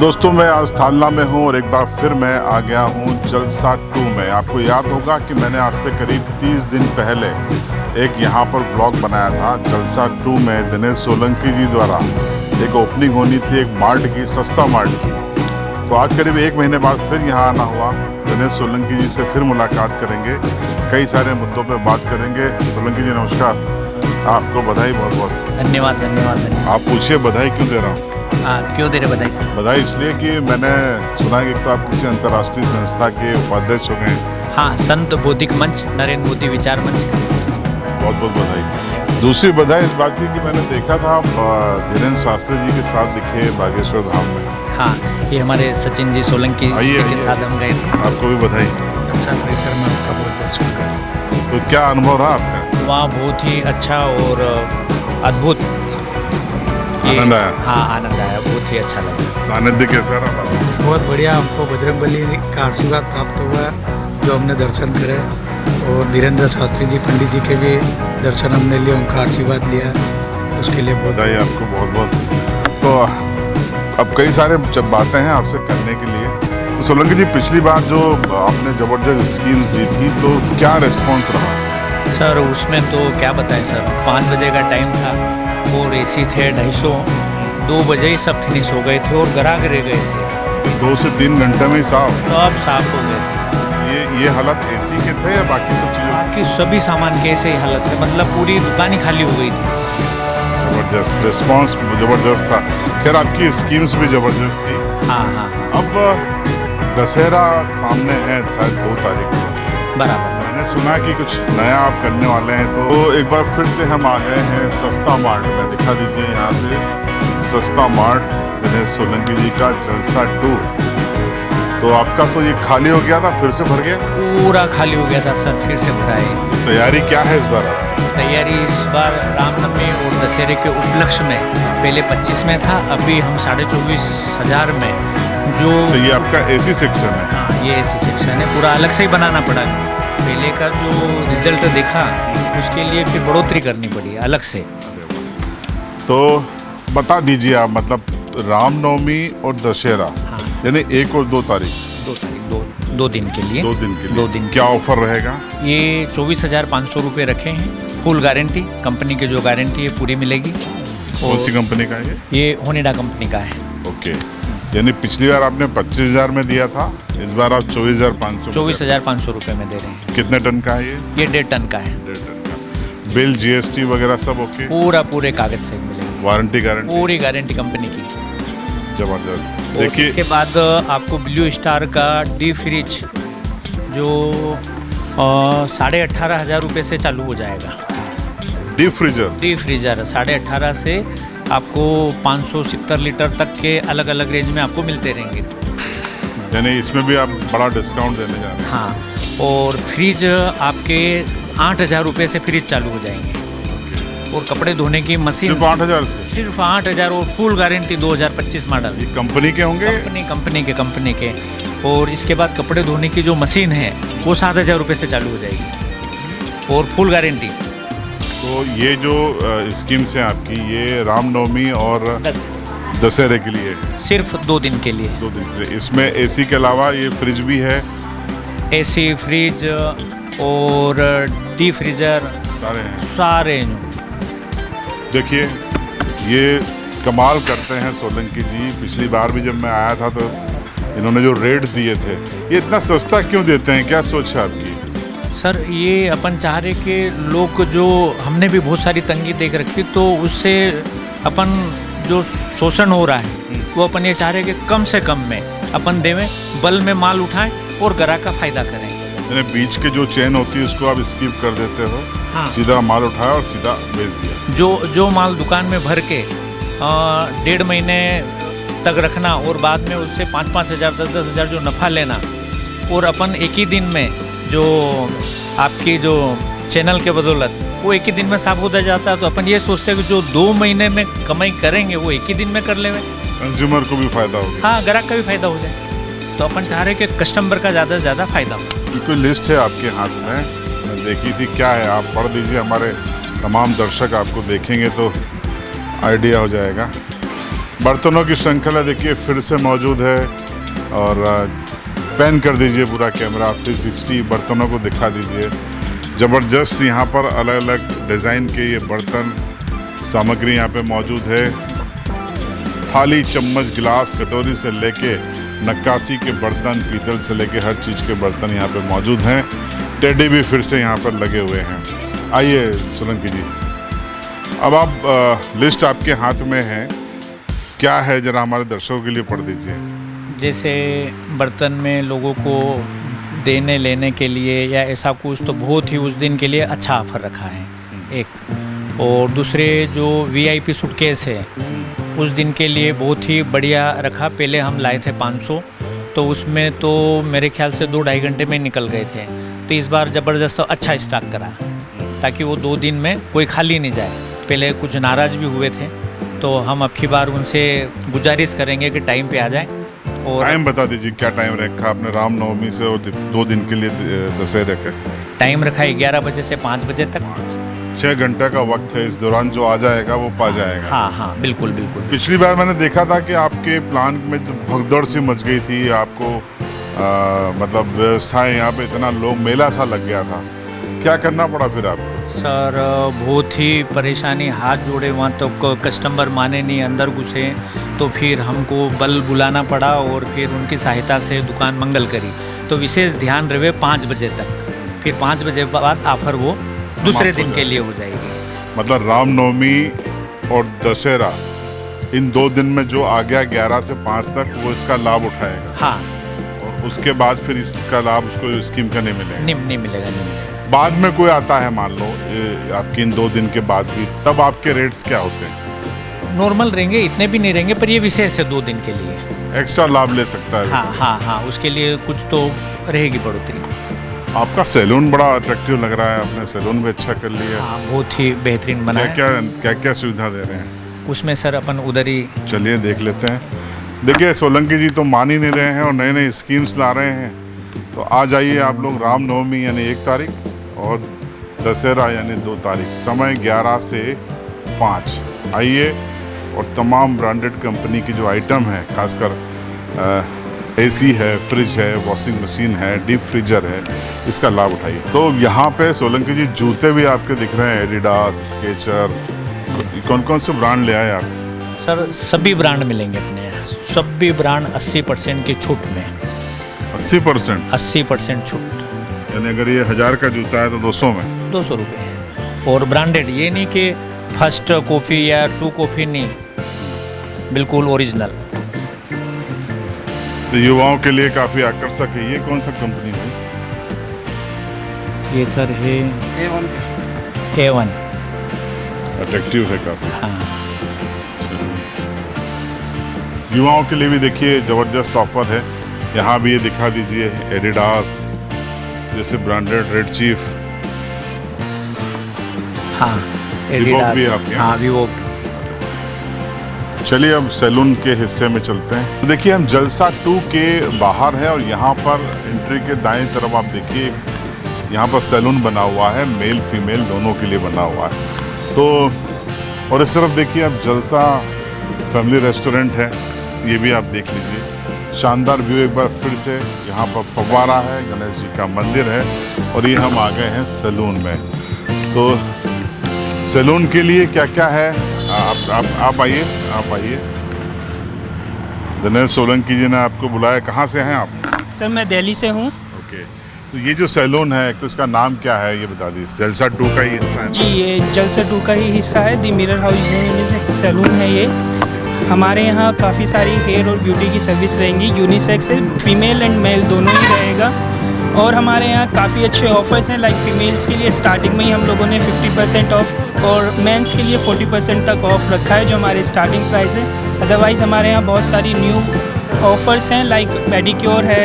दोस्तों मैं आज थालना में हूँ और एक बार फिर मैं आ गया हूँ जलसा 2 में। आपको याद होगा कि मैंने आज से करीब 30 दिन पहले एक यहाँ पर व्लॉग बनाया था। जलसा 2 में दिनेश सोलंकी जी द्वारा एक ओपनिंग होनी थी एक मार्ट की, सस्ता मार्ट की। तो आज करीब 1 महीने बाद फिर यहाँ आना हुआ। दिनेश सोलंकी जी से फिर मुलाकात करेंगे, कई सारे मुद्दों पर बात करेंगे। सोलंकी जी नमस्कार, आपको बधाई बहुत बहुत। धन्यवाद धन्यवाद धन्यवाद। आप पूछिए बधाई क्यों दे रहा हूँ? क्यों दे रहे बधाई सर? बधाई इसलिए कि मैंने सुना है कि एक तो आप किसी अंतर्राष्ट्रीय संस्था के उपाध्यक्ष हो गए। हाँ, संत बौद्धिक मंच, नरेंद्र मोदी विचार मंच। बहुत बहुत बधाई। दूसरी बधाई इस बात की कि मैंने देखा था आप धीरेन्द्र शास्त्री जी के साथ दिखे बागेश्वर धाम में। हाँ, ये हमारे सचिन जी सोलंकी जी के साथ हम गए थे। आपको भी बधाई। परिसर में आपका बहुत बहुत स्वागत। तो क्या अनुभव रहा आपका? वहाँ बहुत ही अच्छा और अद्भुत आनंद आया? हाँ, आनंद आया, बहुत ही अच्छा लगा। सानिध्य कैसा रहा? बहुत बढ़िया, हमको बजरंगबली का आशीर्वाद प्राप्त हुआ जो हमने दर्शन करे, और धीरेन्द्र शास्त्री जी पंडित जी के भी दर्शन हमने लिए, उनका आशीर्वाद लिया, उसके लिए बहुत बधाई आपको बहुत बहुत। तो अब कई सारे जब बातें हैं आपसे करने के लिए। तो सोलंकी जी, पिछली बार जो आपने ज़बरदस्त स्कीम्स दी थी तो क्या रिस्पॉन्स रहा? सर उसमें तो क्या बताएं सर, 5 बजे का टाइम था और एसी थे 250, 2 बजे ही सब फिनिश हो गए थे और ग्राहक रह गए थे। 2 से 3 घंटे में ही साफ सब साफ हो गए थे। ये हालत एसी के थे या बाकी सब चीज़ों? बाकी सभी सामान के ऐसे ही हालत है, मतलब पूरी दुकान ही खाली हो गई थी। जबरदस्त रिस्पॉन्स, ज़बरदस्त था। खैर आपकी स्कीम्स भी ज़बरदस्त थी। हाँ हाँ हाँ, अब दशहरा सामने है, शायद 2 तारीख को। बराबर। मैंने सुना कि कुछ नया आप करने वाले हैं, तो एक बार फिर से हम आ गए हैं सस्ता मार्ट में। दिखा दीजिए यहाँ से सस्ता मार्ट, दिनेश सोलंकी जी का जलसा 2। तो आपका तो ये खाली हो गया था, फिर से भर गया? पूरा खाली हो गया था सर, फिर से भरा है। तो तैयारी क्या है इस बार? तैयारी इस बार रामनवमी और दशहरे के उपलक्ष्य में, पहले 25 में था, अभी हम 24,500 में जो तो ये आपका एसी सेक्शन है? हाँ, ये एसी सेक्शन है, पूरा अलग से ही बनाना पड़ा। पहले का जो रिजल्ट देखा उसके लिए फिर बढ़ोतरी करनी पड़ी अलग से। तो बता दीजिए आप, मतलब रामनवमी और दशहरा, हाँ, यानी 1 और 2 तारीख, 2 दिन के लिए। 2 दिन के लिए 2 दिन क्या ऑफर रहेगा? ये 24,500 रुपये रखे हैं। फुल गारंटी, कंपनी की जो गारंटी है पूरी मिलेगी। कौन सी कंपनी का है ये होनिडा कंपनी का है। ओके, यानी पिछली बार आपने 25,000 में दिया था, इस बार आप 24,500 24,500 रुपये में दे रहे हैं। कितने टन का है ये? 1.5 टन का है। 1.5 टन का। बिल, जीएसटी वगैरह सब ओके? पूरे कागज से मिलेगा। Warranty guarantee? पूरी गारंटी कंपनी की। जबरदस्त। और देखिए, इसके बाद आपको ब्लू स्टार का डी फ्रिज जो 18,500 रुपये से चालू हो जाएगा। Deep freezer? डी फ्रीजर 18,500 से आपको 570 लीटर तक के अलग अलग रेंज में आपको मिलते रहेंगे। यानी इसमें भी आप बड़ा डिस्काउंट देने जा रहे हैं? हाँ, और फ्रिज आपके 8,000 रुपये से फ्रिज चालू हो जाएंगे। और कपड़े धोने की मशीन सिर्फ 8,000 से? सिर्फ 8,000 और फुल गारंटी 2025 मॉडल। ये कंपनी के होंगे? कंपनी के। और इसके बाद कपड़े धोने की जो मशीन है वो 7,000 रुपये से चालू हो जाएगी और फुल गारंटी। तो ये जो स्कीम्स हैं आपकी, ये रामनवमी और दशहरे के लिए? सिर्फ 2 दिन के लिए। 2 दिन के लिए। इसमें एसी के अलावा ये फ्रिज भी है? एसी, फ्रिज और डी फ्रीजर सारे हैं? सारे। देखिए, ये कमाल करते हैं सोलंकी जी। पिछली बार भी जब मैं आया था तो इन्होंने जो रेट दिए थे, ये इतना सस्ता क्यों देते हैं, क्या सोच है आपकी? सर ये अपन चाह रहे कि लोग, जो हमने भी बहुत सारी तंगी देख रखी, तो उससे अपन जो शोषण हो रहा है वो अपन ये चाह रहे कि कम से कम में अपन देवें, बल में माल उठाएं और ग्राहक का फायदा करें। यानी बीच के जो चेन होती है उसको आप स्किप कर देते हो? हाँ। सीधा माल उठाया और सीधा बेच दिया? जो माल दुकान में भर के 1.5 महीने तक रखना और बाद में उससे 5-5 हज़ार 10-10 हज़ार जो नफ़ा लेना, और अपन एक ही दिन में जो आपकी जो चैनल के बदौलत वो एक ही दिन में साफ होता जाता है। तो अपन ये सोचते हैं कि जो 2 महीने में कमाई करेंगे वो एक ही दिन में कर लेंगे। कंज्यूमर को भी फायदा होगा? हाँ, ग्राहक का भी फायदा हो जाए। तो अपन चाह रहे हैं कि कस्टमर का ज़्यादा से ज़्यादा फायदा हो। ये कोई लिस्ट है आपके हाथ में? मैं देखी थी, क्या है आप पढ़ दीजिए, हमारे तमाम दर्शक आपको देखेंगे तो आइडिया हो जाएगा। बर्तनों की श्रृंखला देखिए फिर से मौजूद है। और पैन कर दीजिए पूरा कैमरा 360, बर्तनों को दिखा दीजिए। ज़बरदस्त यहाँ पर अलग अलग डिज़ाइन के ये बर्तन सामग्री यहाँ पे मौजूद है। थाली, चम्मच, गिलास, कटोरी से लेके नक्काशी के बर्तन, पीतल से लेके हर चीज़ के बर्तन यहाँ पे मौजूद हैं। टेडी भी फिर से यहाँ पर लगे हुए हैं। आइए सोलंकी जी, अब आप लिस्ट आपके हाथ में है, क्या है जरा हमारे दर्शकों के लिए पढ़ दीजिए। जैसे बर्तन में लोगों को देने लेने के लिए या ऐसा कुछ, तो बहुत ही उस दिन के लिए अच्छा ऑफर रखा है एक। और दूसरे जो वीआईपी सूटकेस है उस दिन के लिए बहुत ही बढ़िया रखा। पहले हम लाए थे 500, तो उसमें तो मेरे ख्याल से 2-2.5 घंटे में निकल गए थे। तो इस बार ज़बरदस्त अच्छा स्टॉक करा ताकि वो 2 दिन में कोई खाली नहीं जाए। पहले कुछ नाराज़ भी हुए थे, तो हम अब की बार उनसे गुजारिश करेंगे कि टाइम पे आ जाए। और टाइम बता दीजिए, क्या टाइम रखा आपने रामनवमी से और 2 दिन के लिए दशहरे का? टाइम रखा है 11 बजे से 5 बजे तक। 6 घंटे का वक्त है, इस दौरान जो आ जाएगा वो पा जाएगा। हाँ हाँ, बिल्कुल बिल्कुल। पिछली बार मैंने देखा था कि आपके प्लान में जो भगदड़ सी मच गई थी, आपको मतलब व्यवस्थाएं यहाँ पे इतना लोग मेला सा लग गया था, क्या करना पड़ा फिर आपको? सर बहुत ही परेशानी, हाथ जोड़े वहाँ तक कस्टमर माने नहीं, अंदर घुसे, तो फिर हमको बल बुलाना पड़ा और फिर उनकी सहायता से दुकान मंगल करी। तो विशेष ध्यान रहे 5 बजे तक, फिर 5 बजे बाद ऑफर वो दूसरे दिन के लिए हो जाएगी। मतलब रामनवमी और दशहरा इन 2 दिन में जो आ गया 11 से 5 तक वो इसका लाभ उठाएगा। हाँ, और उसके बाद फिर इसका लाभ उसको स्कीम का नहीं मिलेगा। नहीं मिलेगा, नहीं मिलेगा। बाद में कोई आता है मान लो आपकी इन 2 दिन के बाद भी, तब आपके रेट्स क्या होते हैं? नॉर्मल रहेंगे, इतने भी नहीं रहेंगे, पर ये विशेष है 2 दिन के लिए। एक्स्ट्रा लाभ ले सकता है। हाँ हाँ हाँ, उसके लिए कुछ तो रहेगी बढ़ोतरी। आपका सैलून बड़ा अट्रैक्टिव लग रहा है, आपने सैलून भी अच्छा कर लिया। हाँ, बहुत ही बेहतरीन बना है। क्या क्या सुविधा दे रहे हैं उसमें सर अपन उधर ही चलिए देख लेते हैं। देखिए सोलंकी जी तो मान ही नहीं रहे हैं और नए नए स्कीम्स ला रहे हैं। तो आ जाइए आप लोग, रामनवमी यानी 1 तारीख और दशहरा यानी 2 तारीख, समय 11 से 5। आइए और तमाम ब्रांडेड कंपनी की जो आइटम है, खासकर एसी है, फ्रिज है, वॉशिंग मशीन है, डीप फ्रीजर है, इसका लाभ उठाइए। तो यहाँ पे सोलंकी जी जूते भी आपके दिख रहे हैं, एडिडास, स्केचर, कौन कौन से ब्रांड ले आए आप? सर सभी ब्रांड मिलेंगे अपने यहाँ, सभी ब्रांड 80% की छूट में। 80%? 80% छूट, यानी अगर ये 1000 का जूता है तो 200 में? 200 रुपये। और ब्रांडेड, ये नहीं कि फर्स्ट कॉफ़ी या 2 कॉफ़ी, नहीं, बिल्कुल ओरिजिनल। तो युवाओं के लिए काफ़ी आकर्षक है। ये कौन सा कंपनी है? ये सर है A1। अट्रैक्टिव है काफ़ी। हाँ, युवाओं के लिए भी देखिए ज़बरदस्त ऑफर है। यहाँ भी ये दिखा दीजिए, एडिडास जैसे ब्रांडेड, रेड चीफ। हाँ, Reebok भी है आपके यहाँ? हाँ, Reebok। चलिए अब सैलून के हिस्से में चलते हैं। तो देखिए हम जलसा 2 के बाहर हैं और यहाँ पर एंट्री के दाएं तरफ आप देखिए, यहाँ पर सैलून बना हुआ है, मेल फीमेल दोनों के लिए बना हुआ है। तो और इस तरफ देखिए अब जलसा फैमिली रेस्टोरेंट है, ये भी आप देख लीजिए। शानदार व्यू एक बार फिर से। यहाँ पर फव्वारा है, गणेश जी का मंदिर है और ये हम आ गए हैं सैलून में। तो सैलून के लिए क्या क्या है, आप आइए, आप आइए। दिनेश सोलंकी जी ने आपको बुलाया, कहाँ से हैं आप? सर मैं दिल्ली से हूँ। ओके, तो ये जो सैलून है तो इसका नाम क्या है ये बता दीजिए। जलसा 2 का ही हिस्सा है? जी, ये जलसा 2 का ही हिस्सा है। दी मिरर हाउस सैलून है ये। हमारे यहाँ काफ़ी सारी हेयर और ब्यूटी की सर्विस रहेंगी, यूनिसेक्स है, फीमेल एंड मेल दोनों ही रहेगा। और हमारे यहाँ काफ़ी अच्छे ऑफर्स हैं, लाइक फीमेल्स के लिए स्टार्टिंग में ही हम लोगों ने 50% ऑफ और मेंस के लिए 40% तक ऑफ रखा है, जो हमारे स्टार्टिंग प्राइस है। अदरवाइज़ हमारे यहाँ बहुत सारी न्यू ऑफर्स हैं, लाइक पेडिक्योर है,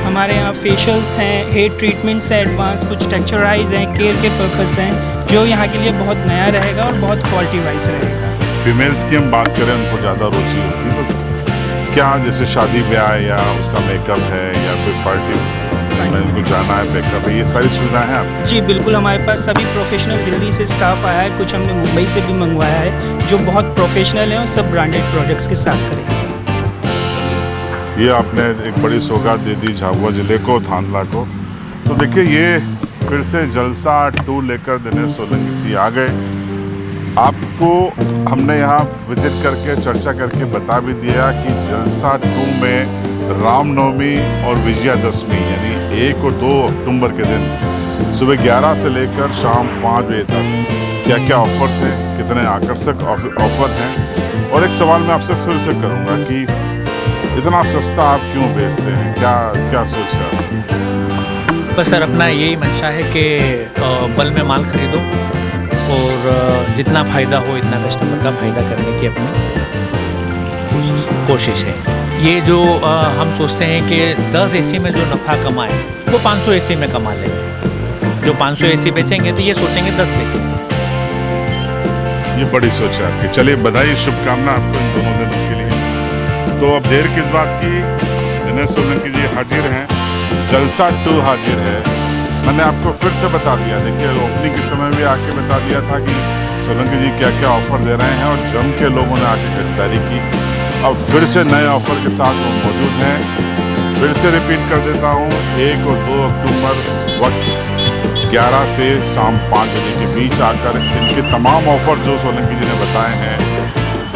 हमारे यहाँ फेशियल्स हैं, हेयर ट्रीटमेंट्स हैं, एडवांस कुछ टेक्सचराइज हैं, केयर के पर्पस हैं, जो यहाँ के लिए बहुत नया रहेगा और बहुत क्वालिटी वाइज रहेगा। फीमेल्स की हम बात करें, उनको ज़्यादा रुचि होती है, तो क्या जैसे शादी ब्याह या उसका मेकअप है या फिर पार्टी मेरे को जाना है पिकअप है, ये सारी सुविधाएं हैं आपकी? जी बिल्कुल, हमारे पास सभी प्रोफेशनल दिल्ली से स्टाफ आया है, कुछ हमने मुंबई से भी मंगवाया है जो बहुत प्रोफेशनल हैं और सब ब्रांडेड प्रोडक्ट्स के साथ करेंगे। ये आपने एक बड़ी सौगात दे दी झाबुआ ज़िले को, थांदला को। तो देखिए ये फिर से जलसा 2 लेकर दिनेश सोलंकी जी आ गए। आपको हमने यहाँ विजिट करके चर्चा करके बता भी दिया कि जलसा 2 में रामनवमी और विजयादशमी यानी 1 और 2 अक्टूबर के दिन सुबह 11 से लेकर शाम 5 बजे तक क्या क्या ऑफर्स हैं, कितने आकर्षक ऑफर हैं। और एक सवाल मैं आपसे फिर से करूँगा कि इतना सस्ता आप क्यों बेचते हैं, क्या सोच रहे हैं? बस सर अपना यही मंशा है कि बल में माल खरीदो और जितना फ़ायदा हो इतना कस्टमर का फ़ायदा करने की अपनी कोशिश है। ये जो हम सोचते हैं कि 10 एसी में जो नफ़ा कमाए वो 500 एसी में कमा लेंगे। जो 500 एसी बेचेंगे तो ये सोचेंगे 10 बेचेंगे। ये बड़ी सोच है आपकी। चलिए बधाई, शुभकामना आपको इन दोनों दिनों के लिए। तो अब देर किस बात की, दिनेश सोलंकी जी हाजिर हैं, जलसा 2 हाजिर है। मैंने आपको फिर से बता दिया, देखिए ओपनिंग के समय भी आके बता दिया था कि सोलंकी जी क्या क्या ऑफ़र दे रहे हैं और जम के लोगों ने आके खरीदारी की। अब फिर से नए ऑफ़र के साथ वो मौजूद हैं। फिर से रिपीट कर देता हूँ, 1 और 2 अक्टूबर वक्त 11 से शाम 5 बजे के बीच आकर इनके तमाम ऑफ़र जो सोलंकी जी ने बताए हैं,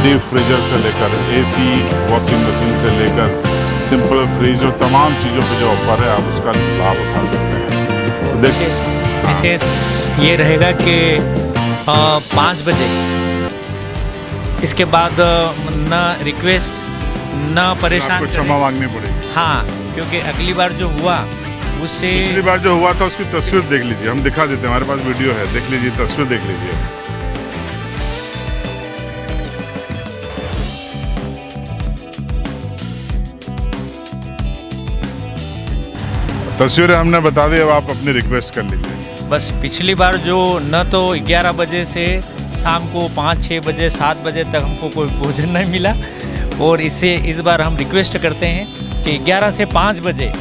डीप फ्रीजर से लेकर एसी, वॉशिंग मशीन से लेकर सिंपल फ्रिज और तमाम चीज़ों पे जो ऑफ़र है आप उसका लाभ उठा सकते हैं। तो देखिए विशेष ये रहेगा कि 5 बजे इसके बाद न रिक्वेस्ट न परेशान आपको क्षमा मांगनी पड़ेगी। हाँ, क्योंकि अगली बार जो हुआ उससे पिछली बार जो हुआ था उसकी तस्वीर देख लीजिए, हम दिखा देते हैं, हमारे पास वीडियो है, देख लीजिए, तस्वीर देख लीजिए। तस्वीरें हमने बता दी, अब आप अपनी रिक्वेस्ट कर लीजिए। बस पिछली बार जो न तो 11 बजे से शाम को 5-6 बजे 7 बजे तक हमको कोई भोजन नहीं मिला, और इससे इस बार हम रिक्वेस्ट करते हैं कि 11 से 5 बजे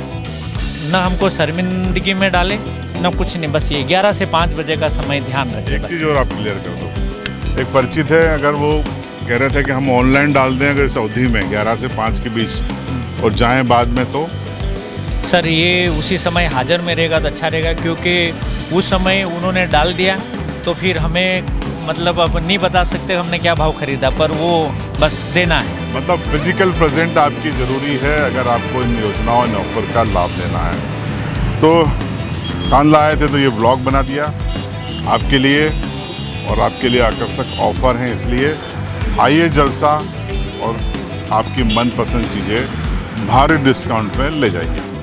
न हमको शर्मिंदगी में डालें न कुछ नहीं, बस ये 11 से 5 बजे का समय ध्यान रखें। एक चीज़ और आप क्लियर कर दो, एक परिचित है, अगर वो कह रहे थे कि हम ऑनलाइन डाल दें अगर इस अवधि में 11 से 5 के बीच और जाएँ बाद में, तो सर ये उसी समय हाजिर में रहेगा तो अच्छा रहेगा, क्योंकि उस समय उन्होंने डाल दिया तो फिर हमें मतलब अब नहीं बता सकते हमने क्या भाव खरीदा, पर वो बस देना है। मतलब फिजिकल प्रेजेंट आपकी ज़रूरी है अगर आपको इन योजनाओं, इन ऑफर का लाभ लेना है। तो थांदला आए थे तो ये व्लॉग बना दिया आपके लिए, और आपके लिए आकर्षक ऑफर हैं, इसलिए आइए जलसा और आपकी मनपसंद चीज़ें भारी डिस्काउंट में ले जाइए।